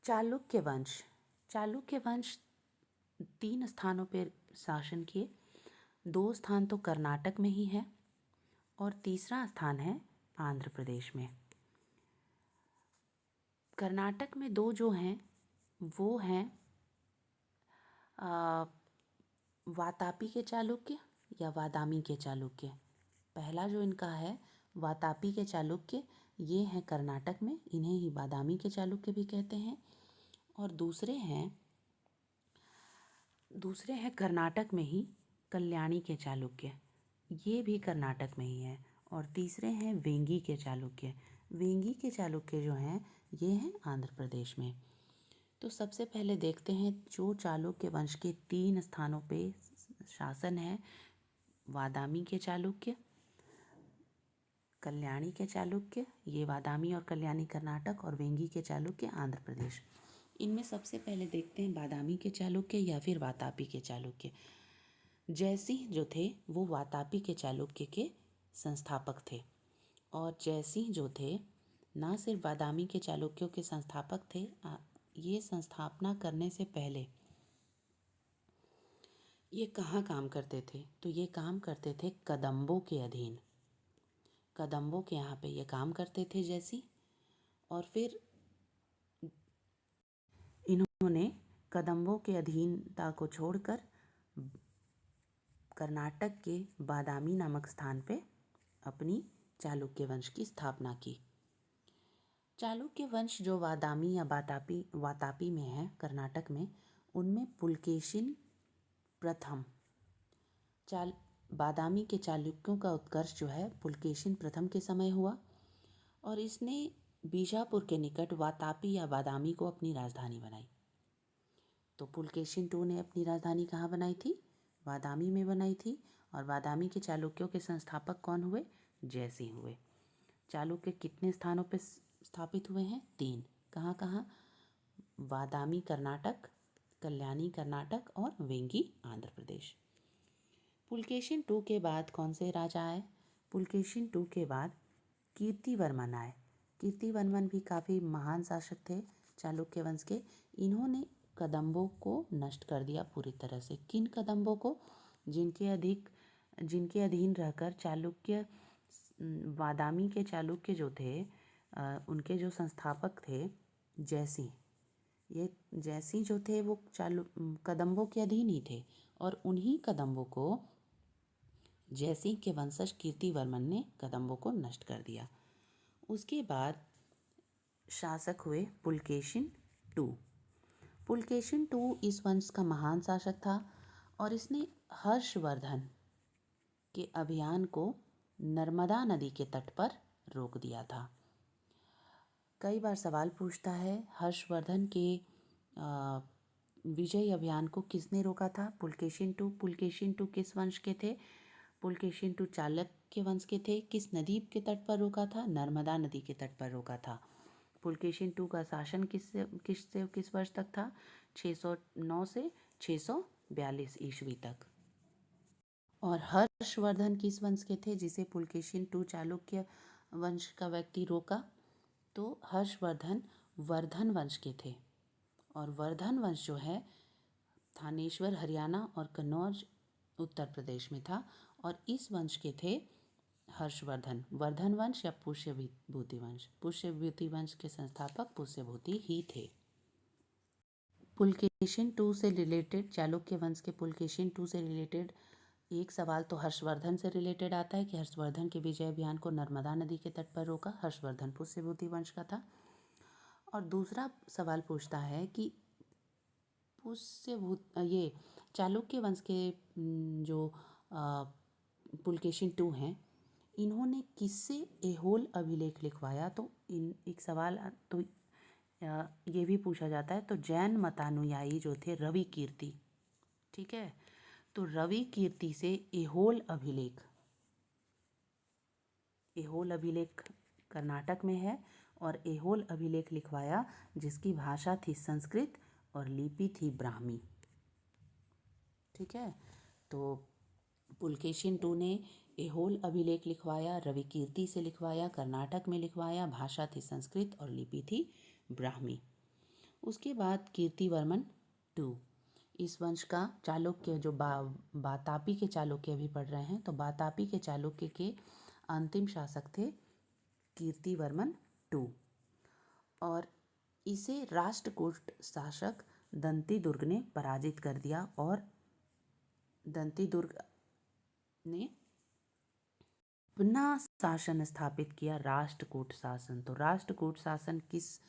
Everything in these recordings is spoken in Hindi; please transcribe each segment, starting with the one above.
चालुक्य वंश। चालुक्य वंश 3 स्थानों पर शासन किए। 2 स्थान तो कर्नाटक में ही है और तीसरा स्थान है आंध्र प्रदेश में। कर्नाटक में 2 जो हैं वो हैं वातापी के चालुक्य या वादामी के चालुक्य। पहला जो इनका है वातापी के चालुक्य, ये हैं कर्नाटक में, इन्हें ही बादामी के चालुक्य भी कहते हैं। और दूसरे हैं कर्नाटक में ही कल्याणी के चालुक्य, ये भी कर्नाटक में ही है। और तीसरे हैं वेंगी के चालुक्य। वेंगी के चालुक्य जो हैं ये हैं आंध्र प्रदेश में। तो सबसे पहले देखते हैं जो चालुक्य वंश के 3 स्थानों पे शासन है। वादामी के चालुक्य, कल्याणी के चालुक्य, ये वादामी और कल्याणी कर्नाटक, और वेंगी के चालुक्य आंध्र प्रदेश। इनमें सबसे पहले देखते हैं बादामी के चालुक्य या फिर वातापी के चालुक्य। जयसिंह जो थे वो वातापी के चालुक्य के संस्थापक थे। और जयसिंह जो थे ना सिर्फ बादामी के चालुक्यों के संस्थापक थे, ये संस्थापना करने से पहले ये कहाँ काम करते थे? तो ये काम करते थे कदम्बों के अधीन। कदम्बों के यहाँ पे ये काम करते थे जैसी। और फिर इन्होंने कदम्बों के अधीनता को छोड़कर कर्नाटक के बादामी नामक स्थान पे अपनी चालुक्य वंश की स्थापना की। चालुक्य वंश जो वादामी या वातापी में है कर्नाटक में, उनमें पुलकेशिन प्रथम बादामी के चालुक्यों का उत्कर्ष जो है पुलकेशिन प्रथम के समय हुआ। और इसने बीजापुर के निकट वातापी या बादामी को अपनी राजधानी बनाई। तो पुलकेशिन II ने अपनी राजधानी कहाँ बनाई थी? बादामी में बनाई थी। और बादामी के चालुक्यों के संस्थापक कौन हुए? जयसिंह हुए। चालुक्य कितने स्थानों पर स्थापित हुए हैं? 3। कहाँ कहाँ? बादामी कर्नाटक, कल्याणी कर्नाटक और वेंगी आंध्र प्रदेश। पुलकेशिन II के बाद कौन से राजा आए? पुलकेशिन II के बाद कीर्तिवर्मन आए। कीर्तिवर्मन भी काफ़ी महान शासक थे चालुक्य वंश के। इन्होंने कदम्बों को नष्ट कर दिया पूरी तरह से। किन कदम्बों को? जिनके अधीन रहकर चालुक्य बादामी के चालुक्य जो थे उनके जो संस्थापक थे जयसिंह। ये जयसिंह जो थे वो कदम्बों के अधीन ही थे। और उन्हीं कदम्बों को जयसिंह के वंशज कीर्तिवर्मन ने कदम्बों को नष्ट कर दिया। उसके बाद शासक हुए पुलकेशिन II। पुलकेशिन II इस वंश का महान शासक था और इसने हर्षवर्धन के अभियान को नर्मदा नदी के तट पर रोक दिया था। कई बार सवाल पूछता है हर्षवर्धन के विजय अभियान को किसने रोका था? पुलकेशिन II। पुलकेशिन II किस वंश के थे? पुलकेशिन II चालुक्य वंश के थे। किस नदी के तट पर रोका था? नर्मदा नदी के तट पर रोका था। पुलकेशिन II का शासन किस वर्ष तक था? 609 से 642 ईस्वी तक। और हर्षवर्धन किस वंश के थे जिसे पुलकेशिन II चालुक्य वंश का व्यक्ति रोका? तो हर्षवर्धन वर्धन वंश के थे। और वर्धन वंश जो है थानेश्वर हरियाणा और कन्नौज उत्तर प्रदेश में था। और इस वंश के थे हर्षवर्धन। वर्धन वंश या पुष्यभूति वंश। पुष्यभूति वंश के संस्थापक पुष्यभूति ही थे। पुलकेशिन II से रिलेटेड, चालुक्य वंश के पुलकेशिन II से रिलेटेड एक सवाल तो हर्षवर्धन से रिलेटेड आता है कि हर्षवर्धन के विजय अभियान को नर्मदा नदी के तट पर रोका। हर्षवर्धन पुष्यभूति वंश का था। और दूसरा सवाल पूछता है कि ये चालुक्य वंश के जो पुलकेशिन II हैं, इन्होंने किससे ऐहोल अभिलेख लिखवाया? तो एक सवाल तो ये भी पूछा जाता है। तो जैन मतानुयायी जो थे रवि कीर्ति, ठीक है, तो रवि कीर्ति से ऐहोल अभिलेख कर्नाटक में है। और ऐहोल अभिलेख लिखवाया जिसकी भाषा थी संस्कृत और लिपि थी ब्राह्मी। ठीक है, तो पुलकेशिन II ने ऐहोल अभिलेख लिखवाया, रवि कीर्ति से लिखवाया, कर्नाटक में लिखवाया, भाषा थी संस्कृत और लिपि थी ब्राह्मी। उसके बाद कीर्तिवर्मन टू। इस वंश का चालुक्य जो वातापी के चालुक्य अभी पढ़ रहे हैं, तो वातापी के चालुक्य के अंतिम शासक थे कीर्तिवर्मन टू। और इसे राष्ट्रकूट शासक दंतीदुर्ग ने पराजित कर दिया और दंतीदुर्ग ने अपना शासन स्थापित किया, राष्ट्रकूट शासन। तो राष्ट्रकूट शासन किस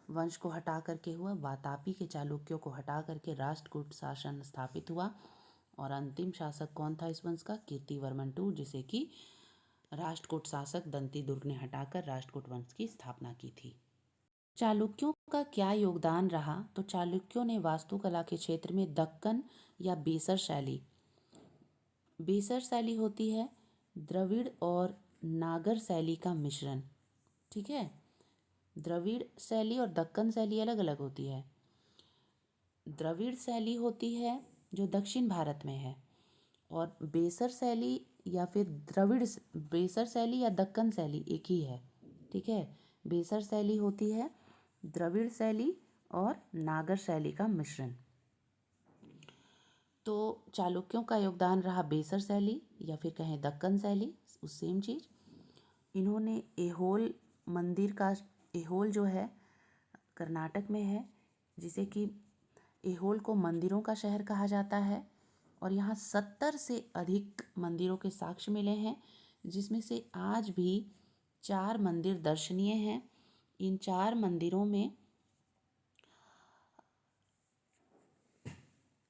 वंश को हटा करके हुआ? वातापी के चालुक्यों को हटा करके राष्ट्रकूट शासन स्थापित हुआ। और अंतिम शासक कौन था इस वंश का? कीर्तिवर्मन टू, जिसे कि राष्ट्रकूट शासक दंतीदुर्ग ने हटाकर राष्ट्रकूट वंश की स्थापना की थी। चालुक्यों का क्या योगदान रहा? तो चालुक्यों ने वास्तुकला के क्षेत्र में दक्कन या बेसर शैली, बेसर शैली होती है द्रविड़ और नागर शैली का मिश्रण, ठीक है। द्रविड़ शैली और दक्कन शैली अलग अलग होती है। द्रविड़ शैली होती है जो दक्षिण भारत में है, और बेसर शैली या फिर बेसर शैली या दक्कन शैली एक ही है, ठीक है। बेसर शैली होती है द्रविड़ शैली और नागर शैली का मिश्रण। तो चालुक्यों का योगदान रहा बेसर शैली या फिर कहें दक्कन शैली, उस सेम चीज़। इन्होंने ऐहोल मंदिर का, ऐहोल जो है कर्नाटक में है, जिसे कि ऐहोल को मंदिरों का शहर कहा जाता है, और यहाँ 70 से अधिक मंदिरों के साक्ष्य मिले हैं, जिसमें से आज भी 4 मंदिर दर्शनीय हैं। इन 4 मंदिरों में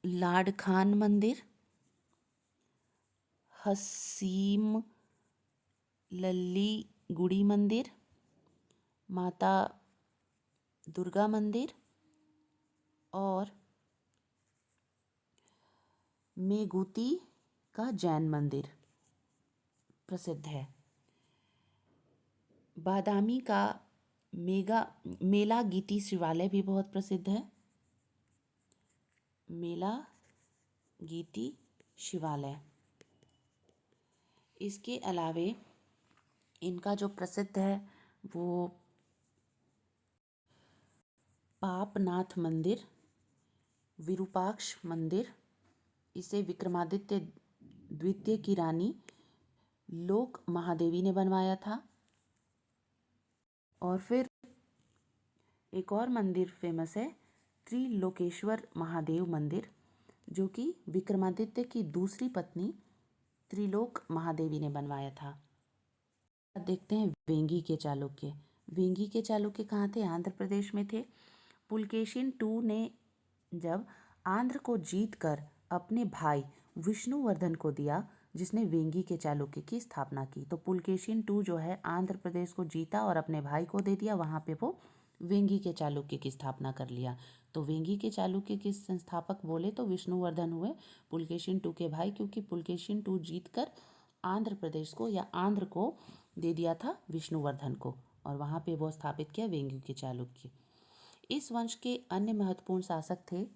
लाडखान मंदिर, हसीम लल्ली गुड़ी मंदिर, माता दुर्गा मंदिर और मेगुती का जैन मंदिर प्रसिद्ध है। बादामी का मेला गीती शिवालय भी बहुत प्रसिद्ध है। मेला गीती शिवालय। इसके अलावे इनका जो प्रसिद्ध है वो पापनाथ मंदिर, विरूपाक्ष मंदिर, इसे विक्रमादित्य द्वितीय की रानी लोक महादेवी ने बनवाया था। और फिर एक और मंदिर फेमस है त्रिलोकेश्वर महादेव मंदिर, जो कि विक्रमादित्य की दूसरी पत्नी त्रिलोक महादेवी ने बनवाया था। देखते हैं वेंगी के चालुक्य। वेंगी के चालुक्य कहाँ थे? आंध्र प्रदेश में थे। पुलकेशिन टू ने जब आंध्र को जीतकर अपने भाई विष्णुवर्धन को दिया, जिसने वेंगी के चालुक्य की स्थापना की। तो पुलकेशिन टू जो है आंध्र प्रदेश को जीता और अपने भाई को दे दिया, वहाँ पे वो वेंगी के चालुक्य की स्थापना कर लिया। तो वेंगी के चालुक्य के संस्थापक बोले तो विष्णुवर्धन हुए, पुलकेशिन टू के भाई, क्योंकि पुलकेशिन टू जीतकर आंध्र प्रदेश को या आंध्र को दे दिया था विष्णुवर्धन को, और वहाँ पे वो स्थापित किया वेंगी के चालुक्य। इस वंश के अन्य महत्वपूर्ण शासक थे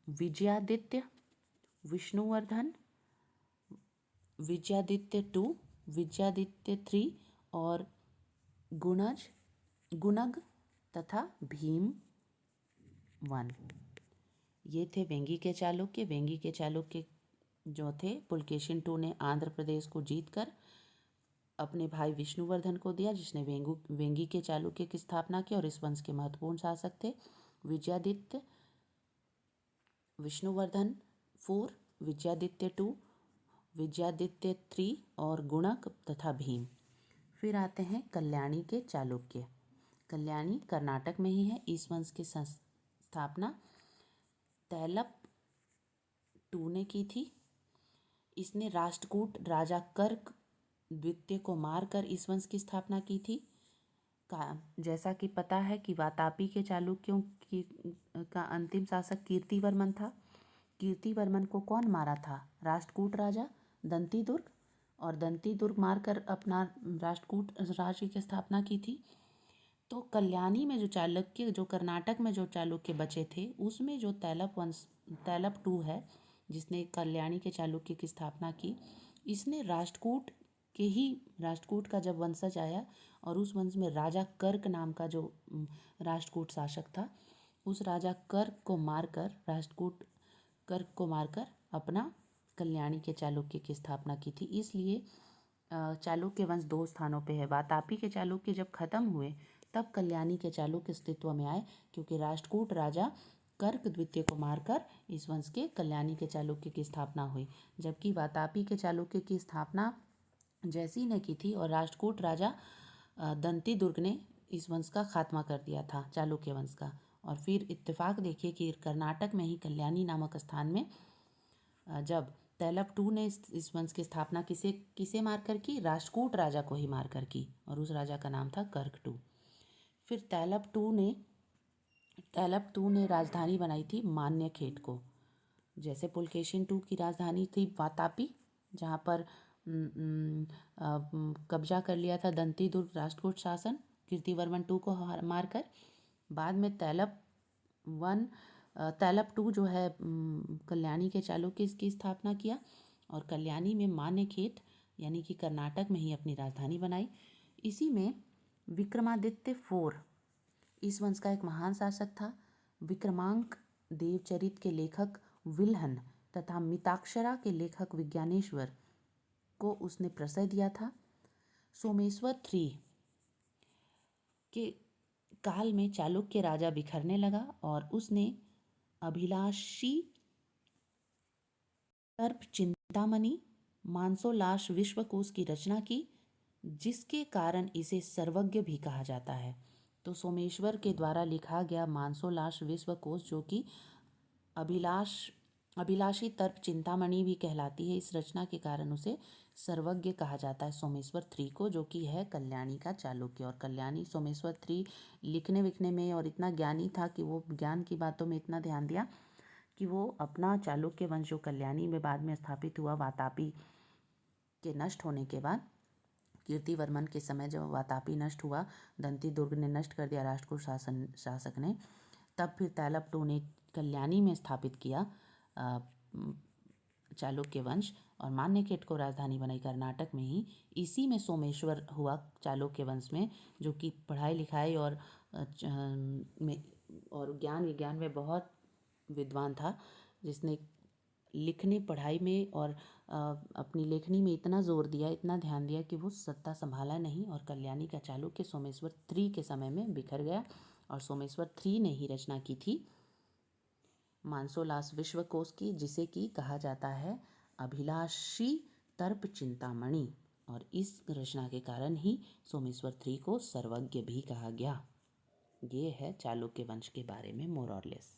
विजयादित्य, विष्णुवर्धन, विजयादित्य टू, विजयादित्य थ्री और गुणग तथा भीम वन। ये थे वेंगी के चालुक्य। वेंगी के चालुक्य जो थे, पुलकेशिन टू ने आंध्र प्रदेश को जीतकर अपने भाई विष्णुवर्धन को दिया, जिसने वेंगी के चालुक्य की स्थापना की। और इस वंश के महत्वपूर्ण शासक थे विजयादित्य, विष्णुवर्धन 4, विजयादित्य 2, विजयादित्य 3 और गुणक तथा भीम। फिर आते हैं कल्याणी के चालुक्य। कल्याणी कर्नाटक में ही है। इस वंश की स्थापना तैलप टू ने की थी। इसने राष्ट्रकूट राजा कर्क द्वितीय को मारकर इस वंश की स्थापना की थी। जैसा कि पता है कि वातापी के चालुक्यों की का अंतिम शासक कीर्तिवर्मन था। कीर्तिवर्मन को कौन मारा था? राष्ट्रकूट राजा दंतीदुर्ग, और दंतीदुर्ग मारकर अपना राष्ट्रकूट राज्य की स्थापना की थी। तो कल्याणी में जो चालुक्य, जो कर्नाटक में जो चालुक्य बचे थे, उसमें जो तैलप टू है, जिसने कल्याणी के चालुक्य की स्थापना की, इसने राष्ट्रकूट का जब वंशज आया और उस वंश में राजा कर्क नाम का जो राष्ट्रकूट शासक था, उस राजा कर्क को मारकर, राष्ट्रकूट कर्क को मारकर अपना कल्याणी के चालुक्य की स्थापना की थी। इसलिए चालुक्य वंश दो स्थानों पे है। वातापी के चालुक्य जब खत्म हुए तब कल्याणी के चालुक्य अस्तित्व में आए, क्योंकि राष्ट्रकूट राजा कर्क द्वितीय को मारकर इस वंश के कल्याणी के चालुक्य की स्थापना हुई। जबकि वातापी के चालुक्य की स्थापना जयसिंह ने की थी और राष्ट्रकूट राजा दंती दुर्ग ने इस वंश का खात्मा कर दिया था, चालुक्य वंश का। और फिर इत्तेफाक देखिए कि कर्नाटक में ही कल्याणी नामक स्थान में जब तैलप टू ने इस वंश की स्थापना किसे मारकर की, राष्ट्रकूट राजा को ही मारकर की, और उस राजा का नाम था कर्क टू। फिर तैलप टू ने राजधानी बनाई थी मान्यखेट को। जैसे पुलकेशिन टू की राजधानी थी वातापी, जहाँ पर कब्जा कर लिया था दंती दुर्ग राष्ट्रकूट शासन कीर्तिवर्मन टू को मारकर। बाद में तैलप टू जो है कल्याणी के चालुक्य की स्थापना किया और कल्याणी में मान्यखेट यानी कि कर्नाटक में ही अपनी राजधानी बनाई। इसी में विक्रमादित्य IV इस वंश का एक महान शासक था। विक्रमांक देवचरित के लेखक विल्हन तथा मिताक्षरा के लेखक विज्ञानेश्वर को उसने प्रश्रय दिया था। सोमेश्वर III के काल में चालुक्य राजा बिखरने लगा और उसने अभिलाषी तर्प चिंतामणि मानसोल्लास विश्वकोश की रचना की, जिसके कारण इसे सर्वज्ञ भी कहा जाता है। तो सोमेश्वर के द्वारा लिखा गया मानसोल्लास विश्वकोश, जो कि अभिलाषी तर्प चिंतामणि भी कहलाती है, इस रचना के कारण उसे सर्वज्ञ कहा जाता है सोमेश्वर III को, जो कि है कल्याणी का चालुक्य। और कल्याणी सोमेश्वर III लिखने विखने में और इतना ज्ञानी था कि वो ज्ञान की बातों में इतना ध्यान दिया कि वो अपना चालुक्य वंश जो कल्याणी में बाद में स्थापित हुआ वातापी के नष्ट होने के बाद, कीर्तिवर्मन के समय जब वातापी नष्ट हुआ, दंती दुर्ग ने नष्ट कर दिया राष्ट्रकूट शासक ने, तब फिर तैलप टू ने कल्याणी में स्थापित किया चालुक्य वंश और मान्यखेट को राजधानी बनाई कर्नाटक में ही। इसी में सोमेश्वर हुआ चालुक्य वंश में, जो कि पढ़ाई लिखाई और ज्ञान विज्ञान में बहुत विद्वान था, जिसने लिखने पढ़ाई में और अपनी लेखनी में इतना जोर दिया, इतना ध्यान दिया कि वो सत्ता संभाला नहीं और कल्याणी का चालुक्य सोमेश्वर III के समय में बिखर गया। और सोमेश्वर III ने ही रचना की थी मानसोल्लास विश्वकोश की, जिसे कि कहा जाता है अभिलाषी तर्प चिंतामणि, और इस रचना के कारण ही सोमेश्वर III को सर्वज्ञ भी कहा गया। ये है चालुक्य वंश के बारे में मोर और लेस।